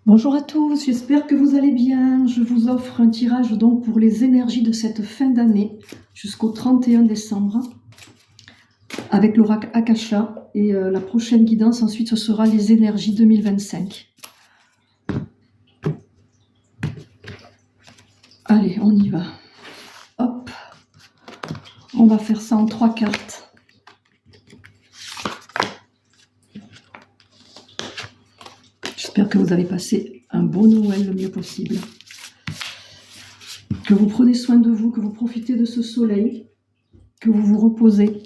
Bonjour à tous, j'espère que vous allez bien. Je vous offre un tirage donc pour les énergies de cette fin d'année jusqu'au 31 décembre avec l'oracle Akasha et la prochaine guidance ensuite ce sera les énergies 2025. Allez, on y va. Hop, on va faire ça en 3 cartes. J'espère que vous avez passé un bon Noël le mieux possible. Que vous prenez soin de vous, que vous profitez de ce soleil, que vous vous reposez.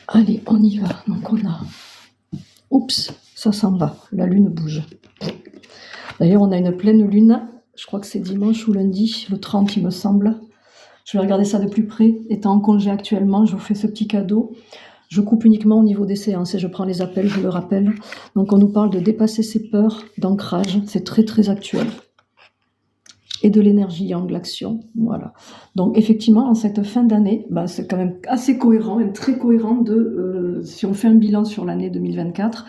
Allez, on y va. Donc on a... Oups, ça s'en va. La lune bouge. D'ailleurs, on a une pleine lune. Je crois que c'est dimanche ou lundi, le 30 il me semble. Je vais regarder ça de plus près. Étant en congé actuellement, je vous fais ce petit cadeau. Je coupe uniquement au niveau des séances et je prends les appels, je le rappelle. Donc on nous parle de dépasser ses peurs, d'ancrage. C'est très très actuel. Et de l'énergie yang, l'action. Voilà. Donc effectivement, en cette fin d'année, c'est quand même assez cohérent, même très cohérent si on fait un bilan sur l'année 2024,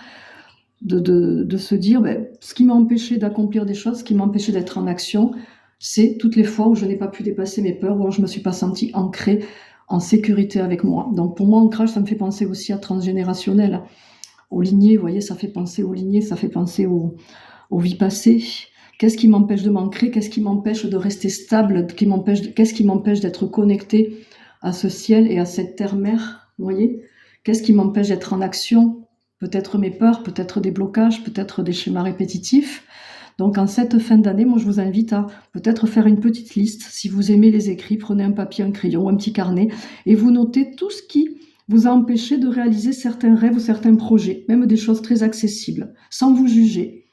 de se dire, ce qui m'a empêché d'accomplir des choses, ce qui m'a empêché d'être en action, c'est toutes les fois où je n'ai pas pu dépasser mes peurs, où je ne me suis pas sentie ancrée, en sécurité avec moi. Donc pour moi, ancrage, ça me fait penser aussi à transgénérationnel, aux lignées, vous voyez, ça fait penser aux lignées, ça fait penser aux vies passées. Qu'est-ce qui m'empêche de m'ancrer? Qu'est-ce qui m'empêche de rester stable? Qu'est-ce qui m'empêche d'être connecté à ce ciel et à cette terre-mère? Vous voyez? Qu'est-ce qui m'empêche d'être en action? Peut-être mes peurs, peut-être des blocages, peut-être des schémas répétitifs. Donc en cette fin d'année, moi je vous invite à peut-être faire une petite liste. Si vous aimez les écrits, prenez un papier, un crayon ou un petit carnet et vous notez tout ce qui vous a empêché de réaliser certains rêves ou certains projets, même des choses très accessibles, sans vous juger,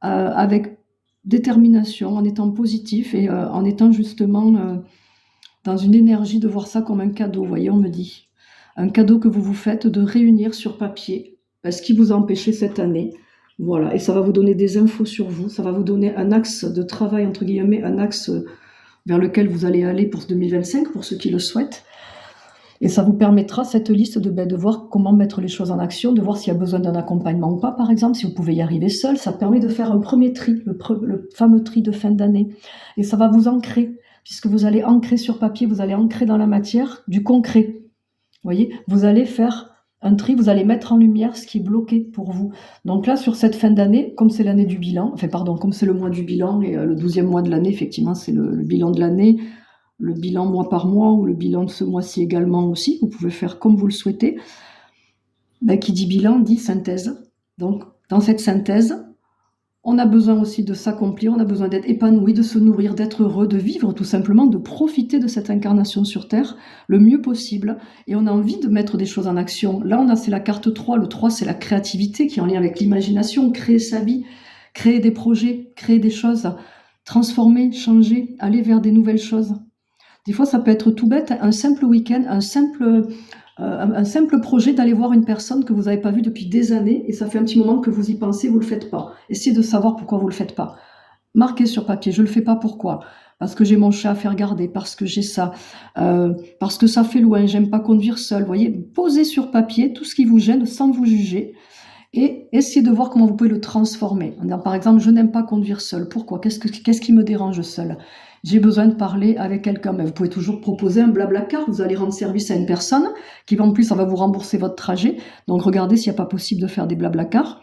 avec détermination, en étant positif et en étant justement dans une énergie de voir ça comme un cadeau, vous voyez, on me dit. Un cadeau que vous vous faites de réunir sur papier ce qui vous a empêché cette année. Voilà, et ça va vous donner des infos sur vous, ça va vous donner un axe de travail, entre guillemets, un axe vers lequel vous allez aller pour 2025, pour ceux qui le souhaitent. Et ça vous permettra, cette liste, de voir comment mettre les choses en action, de voir s'il y a besoin d'un accompagnement ou pas, par exemple, si vous pouvez y arriver seul. Ça permet de faire un premier tri, le fameux tri de fin d'année. Et ça va vous ancrer, puisque vous allez ancrer sur papier, vous allez ancrer dans la matière du concret. Vous voyez, vous allez faire un tri, vous allez mettre en lumière ce qui est bloqué pour vous. Donc là, sur cette fin d'année, comme c'est l'année du bilan, comme c'est le mois du bilan et le 12e mois de l'année, effectivement, c'est le bilan de l'année, le bilan mois par mois ou le bilan de ce mois-ci également aussi, vous pouvez faire comme vous le souhaitez. Qui dit bilan dit synthèse. Donc dans cette synthèse, on a besoin aussi de s'accomplir, on a besoin d'être épanoui, de se nourrir, d'être heureux, de vivre tout simplement, de profiter de cette incarnation sur Terre le mieux possible. Et on a envie de mettre des choses en action. Là, c'est la carte 3. Le 3, c'est la créativité qui est en lien avec l'imagination, créer sa vie, créer des projets, créer des choses, transformer, changer, aller vers des nouvelles choses. Des fois, ça peut être tout bête, un simple week-end, un simple projet d'aller voir une personne que vous n'avez pas vue depuis des années et ça fait un petit moment que vous y pensez, vous ne le faites pas. Essayez de savoir pourquoi vous ne le faites pas. Marquez sur papier, je ne le fais pas, pourquoi? Parce que j'ai mon chat à faire garder, parce que j'ai ça, parce que ça fait loin, j'aime pas conduire seul. Voyez, posez sur papier tout ce qui vous gêne sans vous juger et essayez de voir comment vous pouvez le transformer. Par exemple, je n'aime pas conduire seul. Pourquoi? Qu'est-ce qui me dérange seul? J'ai besoin de parler avec quelqu'un. Mais vous pouvez toujours proposer un blablacar. Vous allez rendre service à une personne qui, en plus, ça va vous rembourser votre trajet. Donc, regardez s'il n'y a pas possible de faire des blablacars.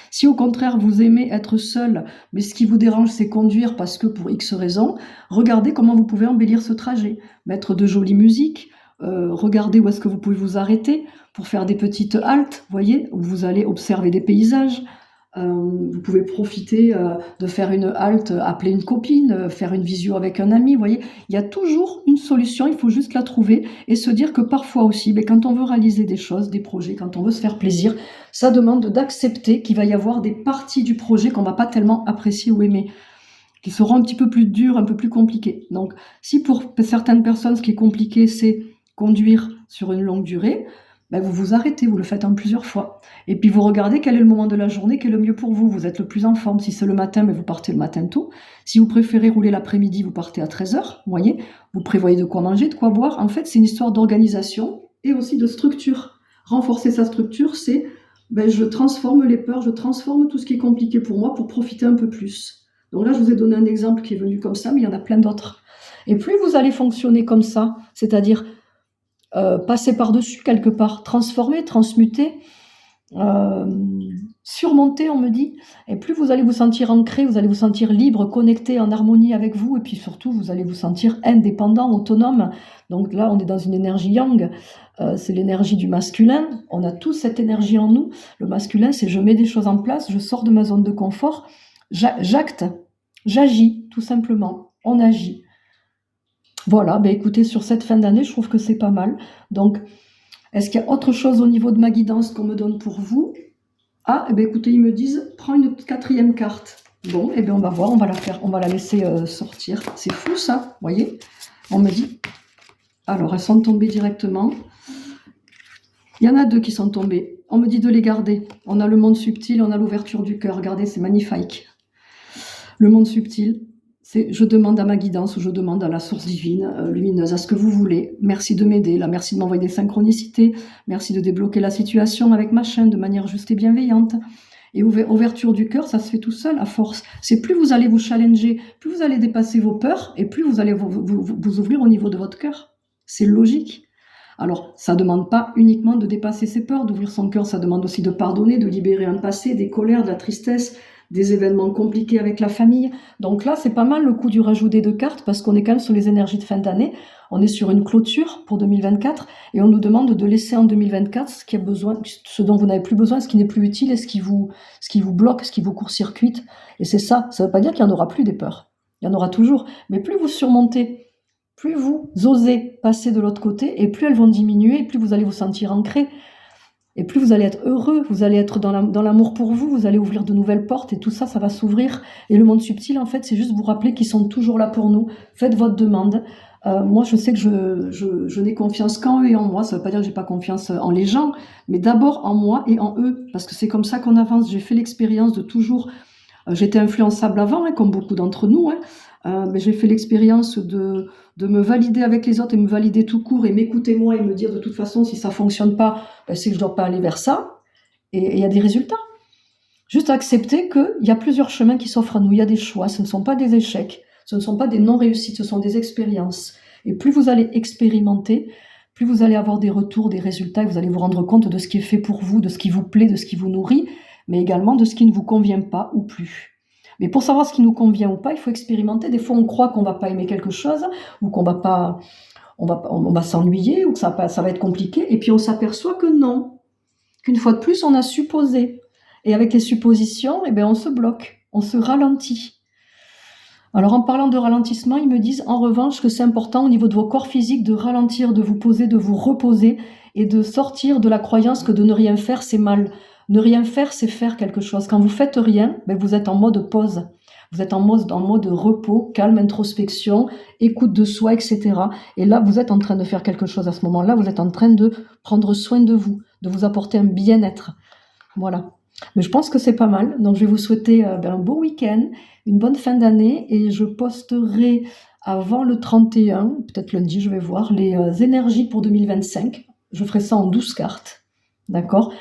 Si au contraire, vous aimez être seul, mais ce qui vous dérange, c'est conduire parce que pour X raisons, regardez comment vous pouvez embellir ce trajet. Mettre de jolies musiques, regardez où est-ce que vous pouvez vous arrêter pour faire des petites haltes, voyez, où vous allez observer des paysages. Vous pouvez profiter de faire une halte, appeler une copine, faire une visio avec un ami, vous voyez. Il y a toujours une solution, il faut juste la trouver et se dire que parfois aussi, quand on veut réaliser des choses, des projets, quand on veut se faire plaisir, ça demande d'accepter qu'il va y avoir des parties du projet qu'on ne va pas tellement apprécier ou aimer, qui seront un petit peu plus dures, un peu plus compliquées. Donc, si pour certaines personnes, ce qui est compliqué, c'est conduire sur une longue durée, vous vous arrêtez, vous le faites en plusieurs fois. Et puis vous regardez quel est le moment de la journée qui est le mieux pour vous. Vous êtes le plus en forme. Si c'est le matin, vous partez le matin tôt. Si vous préférez rouler l'après-midi, vous partez à 13h. Vous voyez, vous prévoyez de quoi manger, de quoi boire. En fait, c'est une histoire d'organisation et aussi de structure. Renforcer sa structure, c'est ben, je transforme les peurs, je transforme tout ce qui est compliqué pour moi pour profiter un peu plus. Donc là, je vous ai donné un exemple qui est venu comme ça, mais il y en a plein d'autres. Et plus vous allez fonctionner comme ça, c'est-à-dire passer par-dessus quelque part, transformer, transmuter, euh, surmonter, on me dit, et plus vous allez vous sentir ancré, vous allez vous sentir libre, connecté, en harmonie avec vous, et puis surtout, vous allez vous sentir indépendant, autonome. Donc là, on est dans une énergie yang, c'est l'énergie du masculin, on a tous cette énergie en nous. Le masculin, c'est je mets des choses en place, je sors de ma zone de confort, j'acte, j'agis, tout simplement, on agit. Voilà, ben écoutez, sur cette fin d'année, je trouve que c'est pas mal. Donc, est-ce qu'il y a autre chose au niveau de ma guidance qu'on me donne pour vous? Ah, eh bien, écoutez, ils me disent, prends une 4e carte. Bon, eh bien, on va voir, on va la faire, on va la laisser sortir. C'est fou, ça, vous voyez? On me dit. Alors, elles sont tombées directement. Il y en a 2 qui sont tombées. On me dit de les garder. On a le monde subtil, on a l'ouverture du cœur. Regardez, c'est magnifique. Le monde subtil, c'est je demande à ma guidance ou je demande à la source divine, lumineuse, à ce que vous voulez. Merci de m'aider, là, merci de m'envoyer des synchronicités, merci de débloquer la situation avec ma chaîne de manière juste et bienveillante. Et ouverture du cœur, ça se fait tout seul à force. C'est plus vous allez vous challenger, plus vous allez dépasser vos peurs et plus vous allez vous ouvrir au niveau de votre cœur. C'est logique. Alors, ça ne demande pas uniquement de dépasser ses peurs, d'ouvrir son cœur, ça demande aussi de pardonner, de libérer un passé, des colères, de la tristesse, des événements compliqués avec la famille. Donc là, c'est pas mal le coup du rajout des 2 cartes parce qu'on est quand même sur les énergies de fin d'année. On est sur une clôture pour 2024 et on nous demande de laisser en 2024 ce qui a besoin, ce dont vous n'avez plus besoin, ce qui n'est plus utile et ce qui vous bloque, ce qui vous court-circuite. Et c'est ça. Ça ne veut pas dire qu'il n'y en aura plus des peurs. Il y en aura toujours. Mais plus vous surmontez, plus vous osez passer de l'autre côté et plus elles vont diminuer et plus vous allez vous sentir ancré. Et plus vous allez être heureux, vous allez être dans l'amour pour vous, vous allez ouvrir de nouvelles portes et tout ça, ça va s'ouvrir. Et le monde subtil, en fait, c'est juste vous rappeler qu'ils sont toujours là pour nous. Faites votre demande. Moi, je sais que je n'ai confiance qu'en eux et en moi. Ça ne veut pas dire que j'ai pas confiance en les gens, mais d'abord en moi et en eux, parce que c'est comme ça qu'on avance. J'ai fait l'expérience de toujours... j'étais influençable avant, hein, comme beaucoup d'entre nous, hein. Mais j'ai fait l'expérience de me valider avec les autres et me valider tout court et m'écouter moi et me dire de toute façon si ça fonctionne pas, ben, c'est que je dois pas aller vers ça et il y a des résultats. Juste accepter qu'il y a plusieurs chemins qui s'offrent à nous, il y a des choix, ce ne sont pas des échecs, ce ne sont pas des non-réussites, ce sont des expériences. Et plus vous allez expérimenter, plus vous allez avoir des retours, des résultats et vous allez vous rendre compte de ce qui est fait pour vous, de ce qui vous plaît, de ce qui vous nourrit, mais également de ce qui ne vous convient pas ou plus. Mais pour savoir ce qui nous convient ou pas, il faut expérimenter. Des fois, on croit qu'on va pas aimer quelque chose ou qu'on va pas, on va s'ennuyer ou que ça va être compliqué. Et puis, on s'aperçoit que non. Qu'une fois de plus, on a supposé. Et avec les suppositions, eh ben, on se bloque, on se ralentit. Alors, en parlant de ralentissement, ils me disent en revanche que c'est important au niveau de vos corps physiques de ralentir, de vous poser, de vous reposer et de sortir de la croyance que de ne rien faire, c'est mal. Ne rien faire, c'est faire quelque chose. Quand vous faites rien, ben vous êtes en mode pause. Vous êtes en mode repos, calme, introspection, écoute de soi, etc. Et là, vous êtes en train de faire quelque chose à ce moment-là. Vous êtes en train de prendre soin de vous apporter un bien-être. Voilà. Mais je pense que c'est pas mal. Donc, je vais vous souhaiter un beau week-end, une bonne fin d'année. Et je posterai avant le 31, peut-être lundi, je vais voir, les énergies pour 2025. Je ferai ça en 12 cartes. D'accord?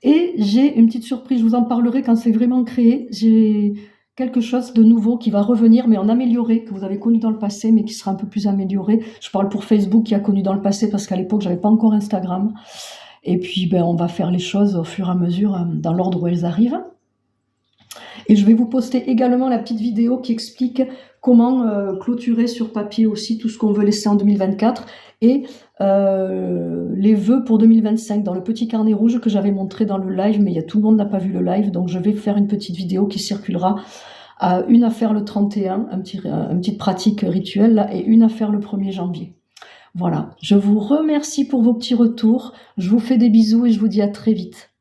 Et j'ai une petite surprise, je vous en parlerai quand c'est vraiment créé. J'ai quelque chose de nouveau qui va revenir, mais en amélioré, que vous avez connu dans le passé, mais qui sera un peu plus amélioré. Je parle pour Facebook qui a connu dans le passé, parce qu'à l'époque, j'avais pas encore Instagram. Et puis, on va faire les choses au fur et à mesure, dans l'ordre où elles arrivent. Et je vais vous poster également la petite vidéo qui explique comment clôturer sur papier aussi tout ce qu'on veut laisser en 2024 et les vœux pour 2025 dans le petit carnet rouge que j'avais montré dans le live, mais tout le monde n'a pas vu le live, donc je vais faire une petite vidéo qui circulera. Une à faire le 31, une petite pratique rituelle là, et une à faire le 1er janvier. Voilà, je vous remercie pour vos petits retours, je vous fais des bisous et je vous dis à très vite.